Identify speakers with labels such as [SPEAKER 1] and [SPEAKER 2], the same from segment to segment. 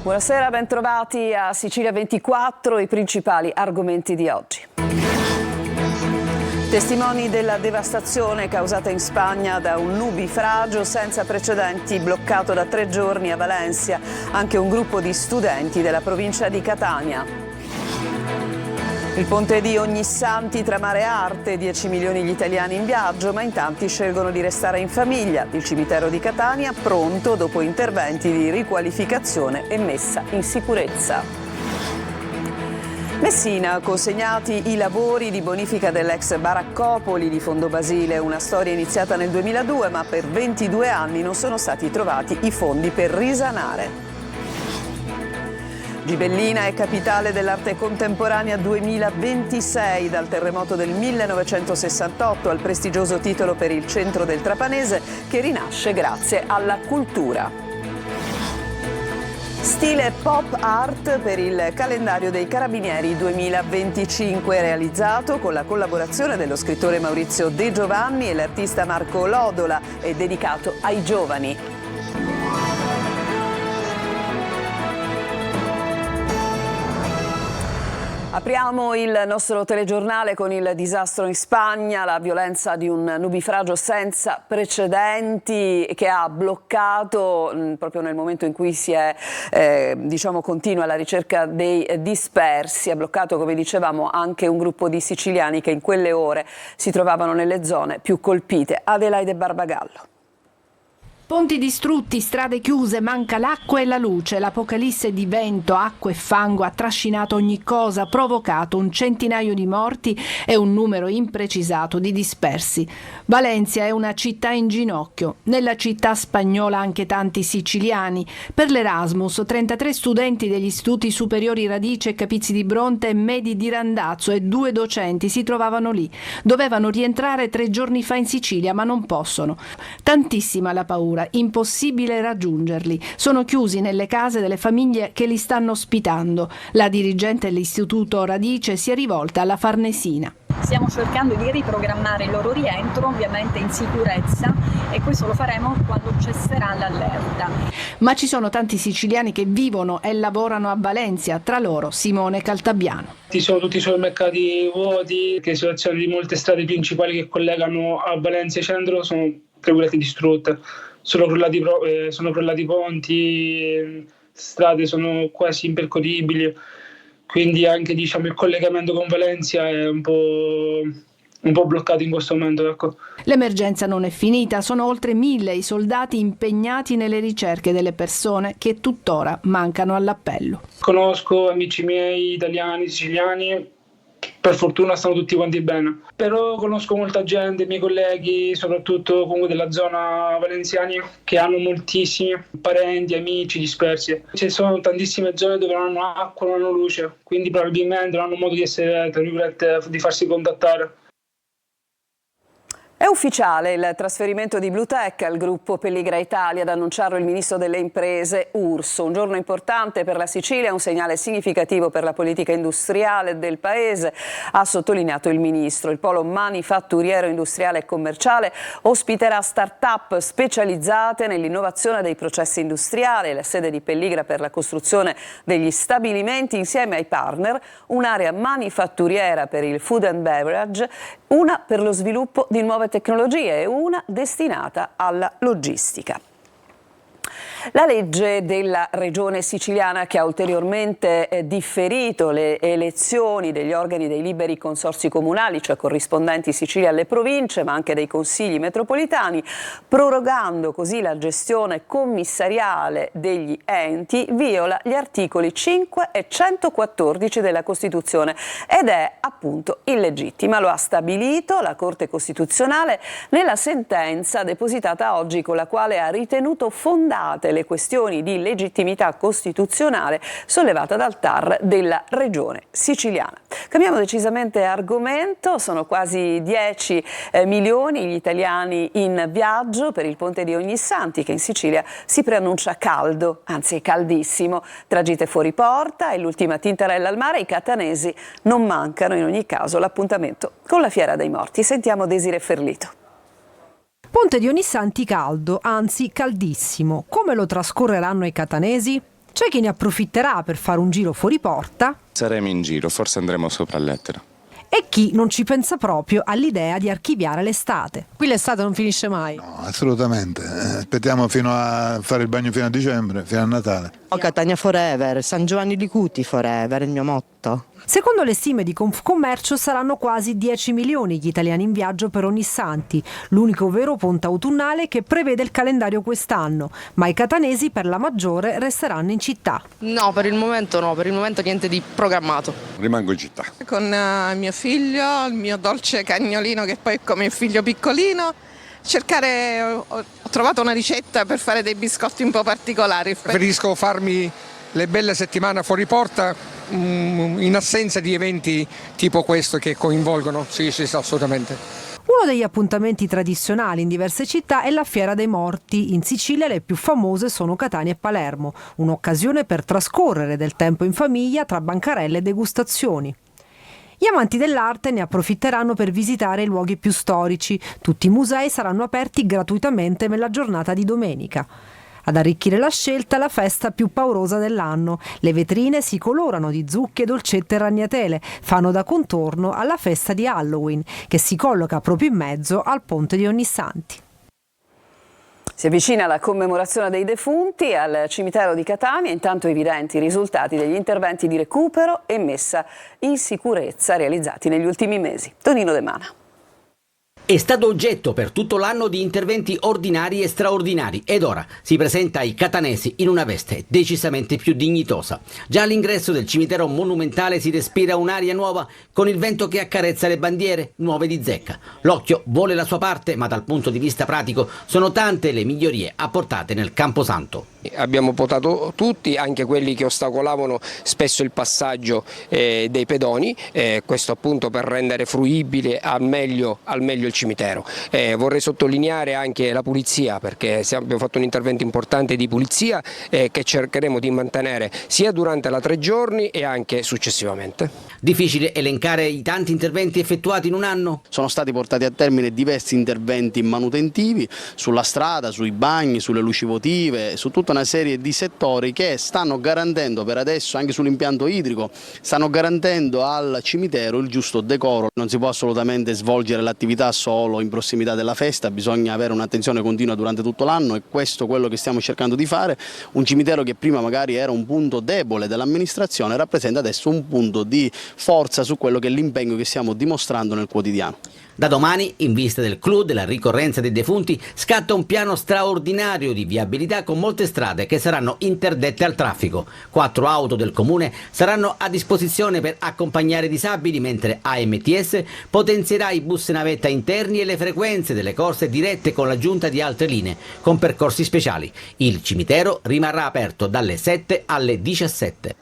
[SPEAKER 1] Buonasera, bentrovati a Sicilia 24, i principali argomenti di oggi. Testimoni della devastazione causata in Spagna da un nubifragio senza precedenti bloccato da 3 giorni a Valencia, anche un gruppo di studenti della provincia di Catania. Il ponte di Ognissanti tra mare e arte, 10 milioni gli italiani in viaggio, ma in tanti scelgono di restare in famiglia. Il cimitero di Catania pronto dopo interventi di riqualificazione e messa in sicurezza. Messina, consegnati i lavori di bonifica dell'ex baraccopoli di Fondo Basile, una storia iniziata nel 2002, ma per 22 anni non sono stati trovati i fondi per risanare. Gibellina è capitale dell'arte contemporanea 2026, dal terremoto del 1968 al prestigioso titolo per il centro del Trapanese che rinasce grazie alla cultura. Stile pop art per il calendario dei Carabinieri 2025, realizzato con la collaborazione dello scrittore Maurizio De Giovanni e l'artista Marco Lodola e dedicato ai giovani. Apriamo il nostro telegiornale con il disastro in Spagna, la violenza di un nubifragio senza precedenti che ha bloccato, proprio nel momento in cui si è, continua la ricerca dei dispersi, ha bloccato, come dicevamo, anche un gruppo di siciliani che in quelle ore si trovavano nelle zone più colpite. Adelaide Barbagallo.
[SPEAKER 2] Ponti distrutti, strade chiuse, manca l'acqua e la luce. L'apocalisse di vento, acqua e fango ha trascinato ogni cosa, ha provocato un centinaio di morti e un numero imprecisato di dispersi. Valencia è una città in ginocchio. Nella città spagnola anche tanti siciliani. Per l'Erasmus, 33 studenti degli istituti superiori Radice e Capizzi di Bronte e Medi di Randazzo e 2 docenti si trovavano lì. Dovevano rientrare 3 giorni fa in Sicilia, ma non possono. Tantissima la paura. Impossibile raggiungerli. Sono chiusi nelle case delle famiglie che li stanno ospitando. La dirigente dell'istituto Radice si è rivolta alla Farnesina.
[SPEAKER 3] Stiamo cercando di riprogrammare il loro rientro, ovviamente in sicurezza, e questo lo faremo quando cesserà l'allerta.
[SPEAKER 2] Ma ci sono tanti siciliani che vivono e lavorano a Valencia, tra loro Simone Caltabiano.
[SPEAKER 4] Ci sono tutti i supermercati vuoti, che situazioni di molte strade principali che collegano a Valencia centro sono distrutte. Sono crollati ponti, strade sono quasi impercorribili, quindi anche il collegamento con Valencia è un po' bloccato in questo momento. Ecco.
[SPEAKER 2] L'emergenza non è finita, sono oltre 1000 i soldati impegnati nelle ricerche delle persone che tuttora mancano all'appello.
[SPEAKER 4] Conosco amici miei italiani, siciliani. Per fortuna stanno tutti quanti bene, però conosco molta gente, miei colleghi, soprattutto comunque della zona valenziani, che hanno moltissimi parenti, amici dispersi. Ci sono tantissime zone dove non hanno acqua, non hanno luce, quindi probabilmente non hanno modo di essere, di farsi contattare.
[SPEAKER 1] È ufficiale il trasferimento di Bluetech al gruppo Pelligra Italia, ad annunciarlo il ministro delle imprese Urso. Un giorno importante per la Sicilia, un segnale significativo per la politica industriale del paese, ha sottolineato il ministro. Il polo manifatturiero, industriale e commerciale ospiterà start-up specializzate nell'innovazione dei processi industriali, la sede di Pelligra per la costruzione degli stabilimenti insieme ai partner, un'area manifatturiera per il food and beverage, una per lo sviluppo di nuove tecnologie e una destinata alla logistica. La legge della Regione siciliana che ha ulteriormente differito le elezioni degli organi dei liberi consorzi comunali, cioè corrispondenti Sicilia alle province, ma anche dei consigli metropolitani, prorogando così la gestione commissariale degli enti, viola gli articoli 5 e 114 della Costituzione ed è appunto illegittima. Lo ha stabilito la Corte Costituzionale nella sentenza depositata oggi, con la quale ha ritenuto fondate le questioni di legittimità costituzionale sollevata dal TAR della Regione siciliana. Cambiamo decisamente argomento, sono quasi 10 milioni gli italiani in viaggio per il ponte di Ognissanti, che in Sicilia si preannuncia caldo, anzi caldissimo. Tra gite fuori porta e l'ultima tintarella al mare, i catanesi non mancano in ogni caso l'appuntamento con la Fiera dei Morti. Sentiamo Desiree Ferlito.
[SPEAKER 5] Ponte di Ognissanti caldo, anzi caldissimo. Come lo trascorreranno i catanesi? C'è chi ne approfitterà per fare un giro fuori porta.
[SPEAKER 6] Saremo in giro, forse andremo sopra l'Ettera.
[SPEAKER 5] E chi non ci pensa proprio all'idea di archiviare l'estate. Qui l'estate non finisce mai.
[SPEAKER 7] No, assolutamente. Aspettiamo fino a fare il bagno fino a dicembre, fino a Natale.
[SPEAKER 8] Catania forever, San Giovanni di Cuti forever, il mio motto.
[SPEAKER 5] Secondo le stime di Confcommercio saranno quasi 10 milioni gli italiani in viaggio per Ognissanti, l'unico vero ponte autunnale che prevede il calendario quest'anno, ma i catanesi per la maggiore resteranno in città.
[SPEAKER 8] No, per il momento niente di programmato.
[SPEAKER 6] Rimango in città.
[SPEAKER 9] Con mio figlio, il mio dolce cagnolino che poi è come il figlio piccolino, ho trovato una ricetta per fare dei biscotti un po' particolari.
[SPEAKER 10] Preferisco farmi le belle settimane fuori porta in assenza di eventi tipo questo che coinvolgono, sì, assolutamente.
[SPEAKER 5] Uno degli appuntamenti tradizionali in diverse città è la Fiera dei Morti. In Sicilia le più famose sono Catania e Palermo, un'occasione per trascorrere del tempo in famiglia tra bancarelle e degustazioni. Gli amanti dell'arte ne approfitteranno per visitare i luoghi più storici. Tutti i musei saranno aperti gratuitamente nella giornata di domenica. Ad arricchire la scelta la festa più paurosa dell'anno. Le vetrine si colorano di zucche, dolcette e ragnatele, fanno da contorno alla festa di Halloween, che si colloca proprio in mezzo al ponte di Ognissanti.
[SPEAKER 1] Si avvicina la commemorazione dei defunti al cimitero di Catania, intanto evidenti i risultati degli interventi di recupero e messa in sicurezza realizzati negli ultimi mesi. Tonino De Mana.
[SPEAKER 11] È stato oggetto per tutto l'anno di interventi ordinari e straordinari ed ora si presenta ai catanesi in una veste decisamente più dignitosa. Già all'ingresso del cimitero monumentale si respira un'aria nuova con il vento che accarezza le bandiere nuove di zecca. L'occhio vuole la sua parte, ma dal punto di vista pratico sono tante le migliorie apportate nel Camposanto.
[SPEAKER 10] Abbiamo potato tutti, anche quelli che ostacolavano spesso il passaggio dei pedoni, questo appunto per rendere fruibile al meglio il cimitero. Vorrei sottolineare anche la pulizia, perché abbiamo fatto un intervento importante di pulizia che cercheremo di mantenere sia durante la 3 giorni e anche successivamente.
[SPEAKER 11] Difficile elencare i tanti interventi effettuati in un anno?
[SPEAKER 12] Sono stati portati a termine diversi interventi manutentivi sulla strada, sui bagni, sulle luci votive, su tutta una serie di settori che stanno garantendo per adesso, anche sull'impianto idrico, stanno garantendo al cimitero il giusto decoro. Non si può assolutamente svolgere l'attività solo in prossimità della festa, bisogna avere un'attenzione continua durante tutto l'anno e questo è quello che stiamo cercando di fare. Un cimitero che prima magari era un punto debole dell'amministrazione rappresenta adesso un punto di forza su quello che è l'impegno che stiamo dimostrando nel quotidiano.
[SPEAKER 11] Da domani, in vista del clou della ricorrenza dei defunti, scatta un piano straordinario di viabilità con molte strade che saranno interdette al traffico. 4 auto del comune saranno a disposizione per accompagnare i disabili, mentre AMTS potenzierà i bus navetta interni e le frequenze delle corse dirette con l'aggiunta di altre linee con percorsi speciali. Il cimitero rimarrà aperto dalle 7 alle 17.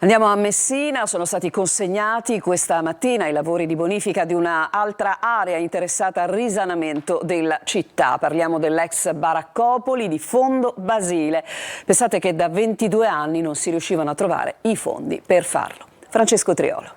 [SPEAKER 1] Andiamo a Messina, sono stati consegnati questa mattina i lavori di bonifica di un'altra area interessata al risanamento della città. Parliamo dell'ex baraccopoli di Fondo Basile. Pensate che da 22 anni non si riuscivano a trovare i fondi per farlo. Francesco Triolo.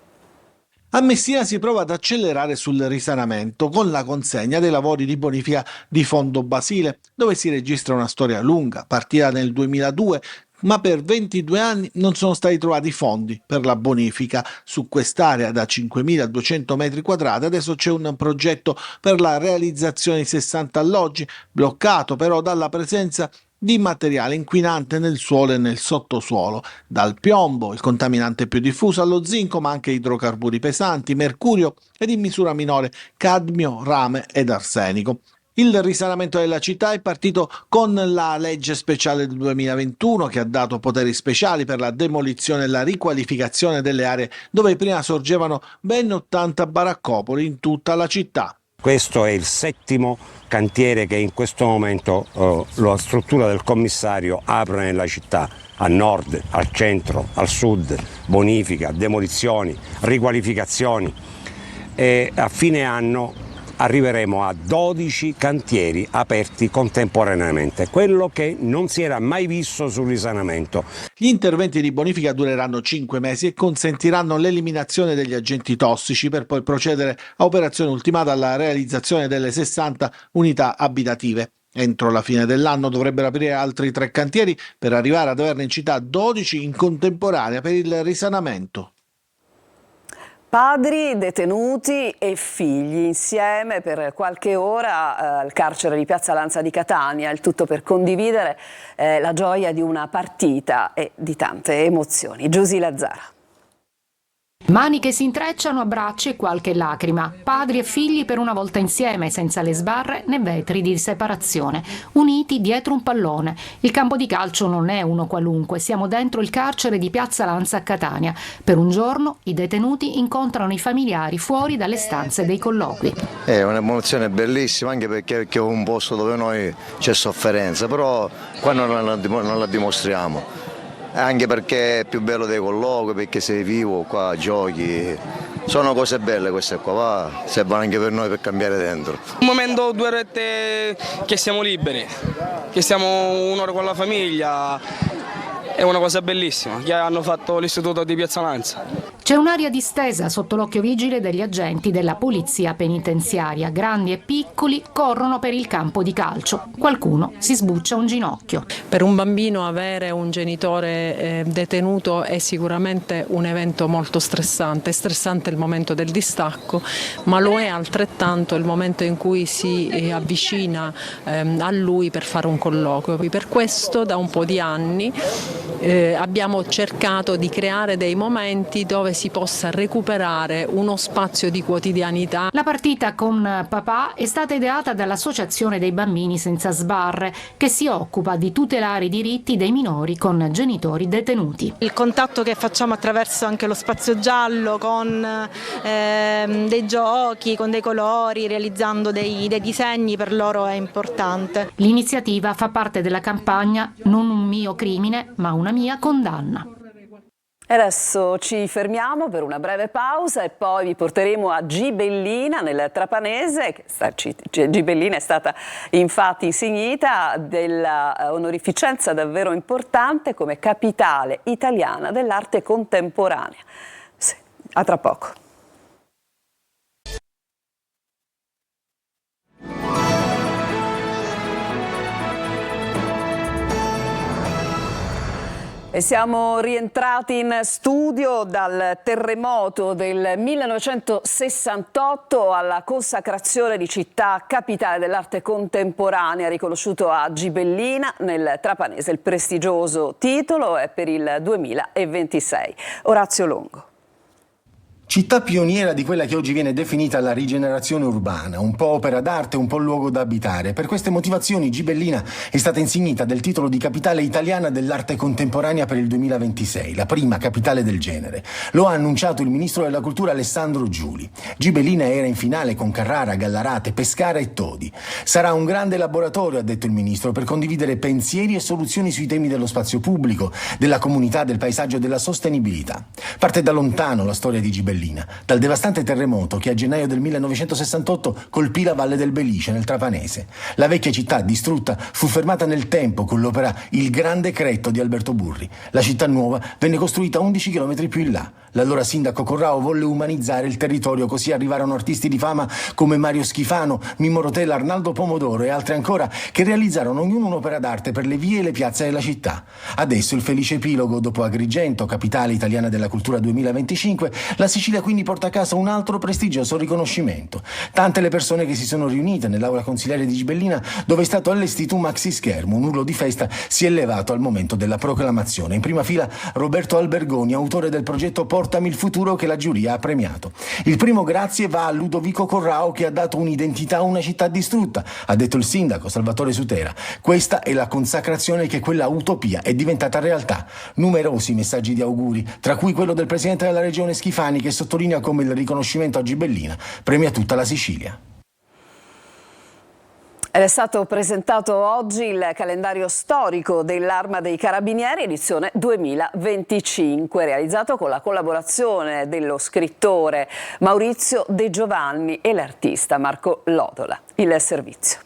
[SPEAKER 13] A Messina si prova ad accelerare sul risanamento con la consegna dei lavori di bonifica di Fondo Basile, dove si registra una storia lunga, partita nel 2002, ma per 22 anni non sono stati trovati fondi per la bonifica. Su quest'area da 5.200 metri quadrati adesso c'è un progetto per la realizzazione di 60 alloggi, bloccato però dalla presenza di materiale inquinante nel suolo e nel sottosuolo, dal piombo, il contaminante più diffuso, allo zinco, ma anche idrocarburi pesanti, mercurio ed in misura minore cadmio, rame ed arsenico. Il risanamento della città è partito con la legge speciale del 2021 che ha dato poteri speciali per la demolizione e la riqualificazione delle aree dove prima sorgevano ben 80 baraccopoli in tutta la città.
[SPEAKER 14] Questo è il 7° cantiere che in questo momento la struttura del commissario apre nella città, a nord, al centro, al sud, bonifica, demolizioni, riqualificazioni e a fine anno arriveremo a 12 cantieri aperti contemporaneamente, quello che non si era mai visto sul risanamento.
[SPEAKER 13] Gli interventi di bonifica dureranno 5 mesi e consentiranno l'eliminazione degli agenti tossici per poi procedere a operazione ultimata alla realizzazione delle 60 unità abitative. Entro la fine dell'anno dovrebbero aprire altri 3 cantieri per arrivare ad averne in città 12 in contemporanea per il risanamento.
[SPEAKER 1] Padri, detenuti e figli insieme per qualche ora al carcere di Piazza Lanza di Catania, il tutto per condividere la gioia di una partita e di tante emozioni. Giusy Lazzara.
[SPEAKER 2] Mani che si intrecciano, abbracci e qualche lacrima. Padri e figli per una volta insieme, senza le sbarre né vetri di separazione, uniti dietro un pallone. Il campo di calcio non è uno qualunque, siamo dentro il carcere di Piazza Lanza a Catania. Per un giorno i detenuti incontrano i familiari fuori dalle stanze dei colloqui.
[SPEAKER 15] È un'emozione bellissima, anche perché è un posto dove noi c'è sofferenza, però qua non la dimostriamo. Anche perché è più bello dei colloqui, perché sei vivo, qua giochi, sono cose belle queste qua, servono anche per noi per cambiare dentro.
[SPEAKER 16] Un momento, 2 orette che siamo liberi, che stiamo un'ora con la famiglia, è una cosa bellissima, che hanno fatto l'istituto di Piazza Lanza.
[SPEAKER 2] C'è un'aria distesa sotto l'occhio vigile degli agenti della polizia penitenziaria. Grandi e piccoli corrono per il campo di calcio. Qualcuno si sbuccia un ginocchio.
[SPEAKER 17] Per un bambino avere un genitore detenuto è sicuramente un evento molto stressante. È stressante il momento del distacco, ma lo è altrettanto il momento in cui si avvicina a lui per fare un colloquio. Per questo da un po' di anni abbiamo cercato di creare dei momenti dove si possa recuperare uno spazio di quotidianità.
[SPEAKER 2] La partita con papà è stata ideata dall'Associazione dei Bambini Senza Sbarre, che si occupa di tutelare i diritti dei minori con genitori detenuti.
[SPEAKER 18] Il contatto che facciamo attraverso anche lo spazio giallo, con dei giochi, con dei colori, realizzando dei disegni, per loro è importante.
[SPEAKER 2] L'iniziativa fa parte della campagna Non un mio crimine, ma una mia condanna.
[SPEAKER 1] E adesso ci fermiamo per una breve pausa e poi vi porteremo a Gibellina nel Trapanese. Gibellina è stata infatti insignita dell'onorificenza davvero importante come capitale italiana dell'arte contemporanea. Sì, a tra poco. E siamo rientrati in studio dal terremoto del 1968 alla consacrazione di città capitale dell'arte contemporanea, riconosciuto a Gibellina nel Trapanese. Il prestigioso titolo è per il 2026. Orazio Longo.
[SPEAKER 19] Città pioniera di quella che oggi viene definita la rigenerazione urbana, un po' opera d'arte, un po' luogo da abitare. Per queste motivazioni Gibellina è stata insignita del titolo di capitale italiana dell'arte contemporanea per il 2026, la prima capitale del genere. Lo ha annunciato il ministro della cultura Alessandro Giuli. Gibellina era in finale con Carrara, Gallarate, Pescara e Todi. Sarà un grande laboratorio, ha detto il ministro, per condividere pensieri e soluzioni sui temi dello spazio pubblico, della comunità, del paesaggio e della sostenibilità. Parte da lontano la storia di Gibellina, dal devastante terremoto che a gennaio del 1968 colpì la Valle del Belice nel Trapanese. La vecchia città distrutta fu fermata nel tempo con l'opera Il Grande Cretto di Alberto Burri. La città nuova venne costruita 11 km più in là. L'allora sindaco Corrao volle umanizzare il territorio, così arrivarono artisti di fama come Mario Schifano, Mimmo Rotella, Arnaldo Pomodoro e altri ancora, che realizzarono ognuno un'opera d'arte per le vie e le piazze della città. Adesso il felice epilogo, dopo Agrigento, capitale italiana della cultura 2025, la Sicilia quindi porta a casa un altro prestigioso riconoscimento. Tante le persone che si sono riunite nell'aula consiliare di Gibellina, dove è stato allestito un maxi schermo, un urlo di festa si è elevato al momento della proclamazione. In prima fila Roberto Albergoni, autore del progetto Portami il futuro, che la giuria ha premiato. Il primo grazie va a Ludovico Corrao, che ha dato un'identità a una città distrutta, ha detto il sindaco Salvatore Sutera. Questa è la consacrazione che quella utopia è diventata realtà. Numerosi messaggi di auguri, tra cui quello del presidente della regione Schifani, che sottolinea come il riconoscimento a Gibellina premia tutta la Sicilia.
[SPEAKER 1] Ed è stato presentato oggi il calendario storico dell'Arma dei Carabinieri, edizione 2025, realizzato con la collaborazione dello scrittore Maurizio De Giovanni e l'artista Marco Lodola. Il servizio.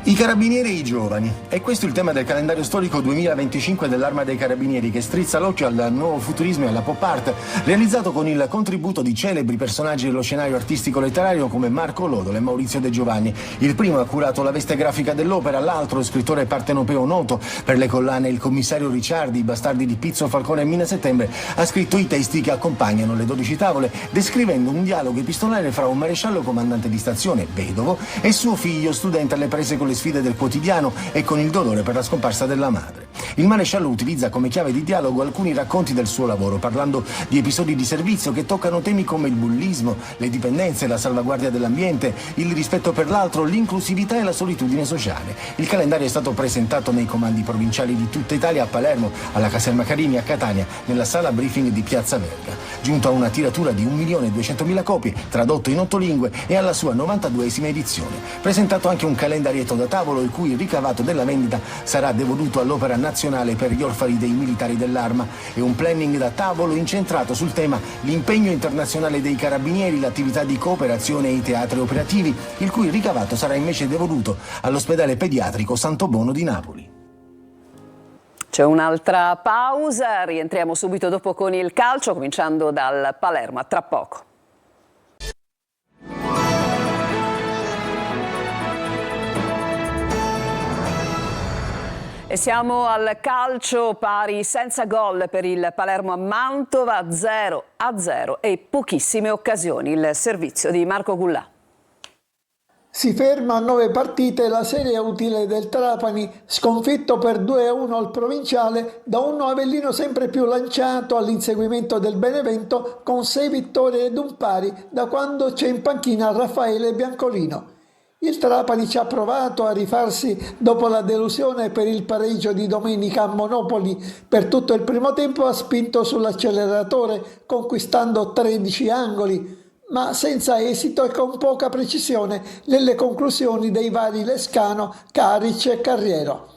[SPEAKER 19] I carabinieri e i giovani. E questo è il tema del calendario storico 2025 dell'Arma dei Carabinieri, che strizza l'occhio al nuovo futurismo e alla pop art, realizzato con il contributo di celebri personaggi dello scenario artistico letterario come Marco Lodolo e Maurizio De Giovanni. Il primo ha curato la veste grafica dell'opera, l'altro, scrittore partenopeo noto per le collane Il commissario Ricciardi, I bastardi di Pizzo, Falcone e Mina Settembre, ha scritto i testi che accompagnano le 12 tavole, descrivendo un dialogo epistolare fra un maresciallo comandante di stazione, vedovo, e suo figlio, studente alle prese con le sfide del quotidiano e con il dolore per la scomparsa della madre. Il maresciallo utilizza come chiave di dialogo alcuni racconti del suo lavoro, parlando di episodi di servizio che toccano temi come il bullismo, le dipendenze, la salvaguardia dell'ambiente, il rispetto per l'altro, l'inclusività e la solitudine sociale. Il calendario è stato presentato nei comandi provinciali di tutta Italia, a Palermo, alla Caserma Carini, a Catania, nella sala briefing di Piazza Verga. Giunto a una tiratura di 1.200.000 copie, tradotto in 8 lingue, e alla sua 92esima edizione. Presentato anche un calendarietto da tavolo, il cui ricavato della vendita sarà devoluto all'Opera Nazionale per gli orfani dei militari dell'Arma, e un planning da tavolo incentrato sul tema l'impegno internazionale dei carabinieri, l'attività di cooperazione e i teatri operativi, il cui ricavato sarà invece devoluto all'ospedale pediatrico Santo Bono di Napoli.
[SPEAKER 1] C'è un'altra pausa, rientriamo subito dopo con il calcio, cominciando dal Palermo. A tra poco. E siamo al calcio, pari senza gol per il Palermo a Mantova, 0-0 e pochissime occasioni. Il servizio di Marco Gullà.
[SPEAKER 20] Si ferma a 9 partite la serie utile del Trapani, sconfitto per 2-1 al Provinciale da un Avellino sempre più lanciato all'inseguimento del Benevento, con 6 vittorie ed un pari da quando c'è in panchina Raffaele Biancolino. Il Trapani ci ha provato a rifarsi dopo la delusione per il pareggio di domenica a Monopoli. Per tutto il primo tempo ha spinto sull'acceleratore, conquistando 13 angoli, ma senza esito e con poca precisione nelle conclusioni dei vari Lescano, Caric e Carriero.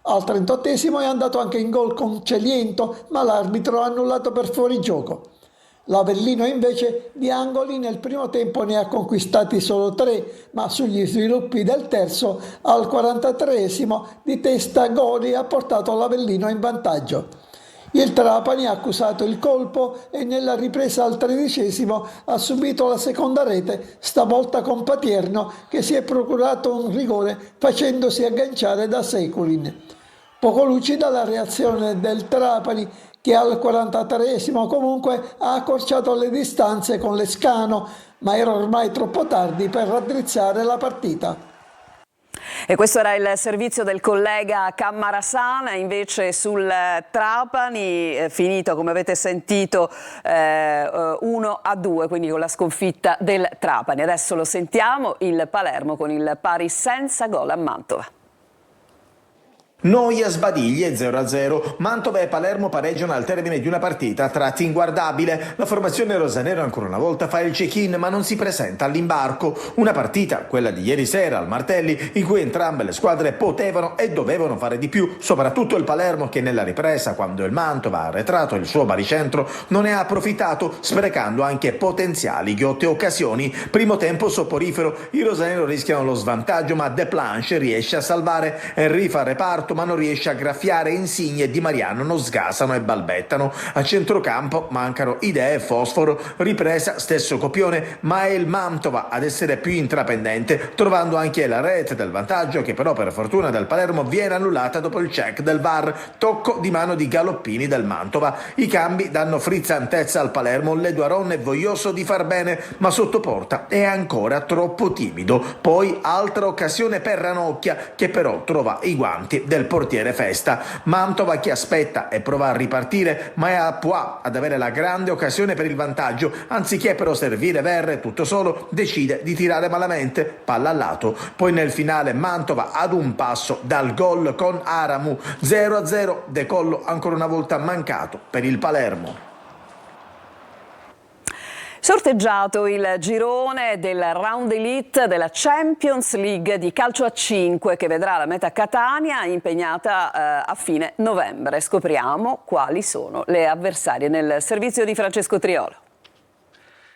[SPEAKER 20] Al 38esimo è andato anche in gol con Celiento, ma l'arbitro ha annullato per fuorigioco. L'Avellino invece di angoli nel primo tempo ne ha conquistati solo 3, ma sugli sviluppi del terzo, al 43esimo, di testa Gori ha portato l'Avellino in vantaggio. Il Trapani ha accusato il colpo e nella ripresa al 13esimo ha subito la seconda rete, stavolta con Patierno, che si è procurato un rigore facendosi agganciare da Seculin. Poco lucida la reazione del Trapani, che al 43esimo comunque ha accorciato le distanze con Lescano, ma era ormai troppo tardi per raddrizzare la partita.
[SPEAKER 1] E questo era il servizio del collega Cammarasana. Invece sul Trapani, finito come avete sentito 1-2, quindi con la sconfitta del Trapani. Adesso lo sentiamo, il Palermo con il pari senza gol a Mantova.
[SPEAKER 21] Noia sbadiglie 0-0, Mantova e Palermo pareggiano al termine di una partita a tratti inguardabile. La formazione rosanera ancora una volta fa il check-in ma non si presenta all'imbarco. Una partita, quella di ieri sera al Martelli, in cui entrambe le squadre potevano e dovevano fare di più, soprattutto il Palermo che nella ripresa, quando il Mantova ha arretrato il suo baricentro, non ne ha approfittato, sprecando anche potenziali ghiotte occasioni. Primo tempo soporifero, i rosanero rischiano lo svantaggio ma De Planche riesce a salvare. Henry fa reparto ma non riesce a graffiare, Insigne e Di Mariano non sgasano e balbettano. A centrocampo mancano idee e fosforo, ripresa stesso copione, ma è il Mantova ad essere più intraprendente, trovando anche la rete del vantaggio che però per fortuna del Palermo viene annullata dopo il check del VAR, tocco di mano di Galoppini del Mantova. I cambi danno frizzantezza al Palermo, Leduaron è voglioso di far bene ma sotto porta è ancora troppo timido. Poi altra occasione per Ranocchia che però trova i guanti del portiere Festa. Mantova che aspetta e prova a ripartire ma è a Poix ad avere la grande occasione per il vantaggio, anziché però servire Verre tutto solo decide di tirare malamente, palla al lato. Poi nel finale Mantova ad un passo dal gol con Aramu, 0-0, decollo ancora una volta mancato per il Palermo.
[SPEAKER 1] Sorteggiato il girone del Round Elite della Champions League di calcio a 5 che vedrà la Meta Catania impegnata a fine novembre. Scopriamo quali sono le avversarie nel servizio di Francesco Triolo.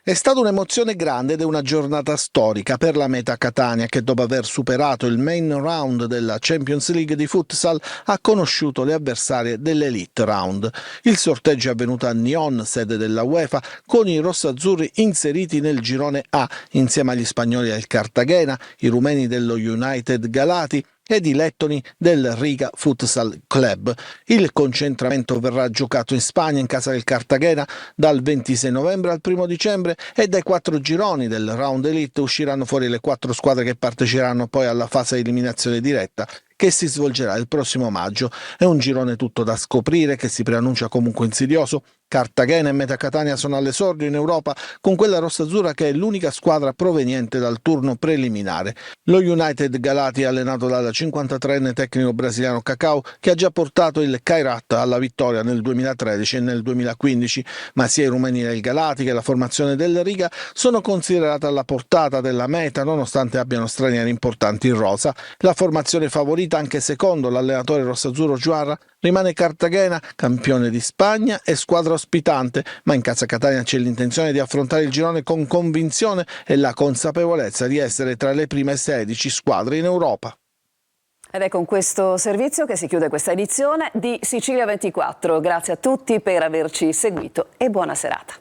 [SPEAKER 13] È stata un'emozione grande ed è una giornata storica per la Meta Catania che dopo aver superato il main round della Champions League di futsal ha conosciuto le avversarie dell'Elite Round. Il sorteggio è avvenuto a Nyon, sede della UEFA, con i rossazzurri inseriti nel girone A insieme agli spagnoli del Cartagena, i rumeni dello United Galati ed i lettoni del Riga Futsal Club. Il concentramento verrà giocato in Spagna, in casa del Cartagena, dal 26 novembre al 1 dicembre e dai 4 gironi del Round Elite usciranno fuori le 4 squadre che parteciperanno poi alla fase di eliminazione diretta che si svolgerà il prossimo maggio. È un girone tutto da scoprire che si preannuncia comunque insidioso. Cartagena e Meta Catania sono all'esordio in Europa con quella rossazzurra che è l'unica squadra proveniente dal turno preliminare. Lo United Galati è allenato dal 53enne tecnico brasiliano Cacau che ha già portato il Kairat alla vittoria nel 2013 e nel 2015, ma sia i rumeni del Galati che la formazione del Riga sono considerate alla portata della meta nonostante abbiano stranieri importanti in rosa. La formazione favorita, anche secondo l'allenatore rossazzurro Juarra, rimane Cartagena, campione di Spagna e squadra ospitante, ma in casa Catania c'è l'intenzione di affrontare il girone con convinzione e la consapevolezza di essere tra le prime 16 squadre in Europa.
[SPEAKER 1] Ed è con questo servizio che si chiude questa edizione di Sicilia 24. Grazie a tutti per averci seguito e buona serata.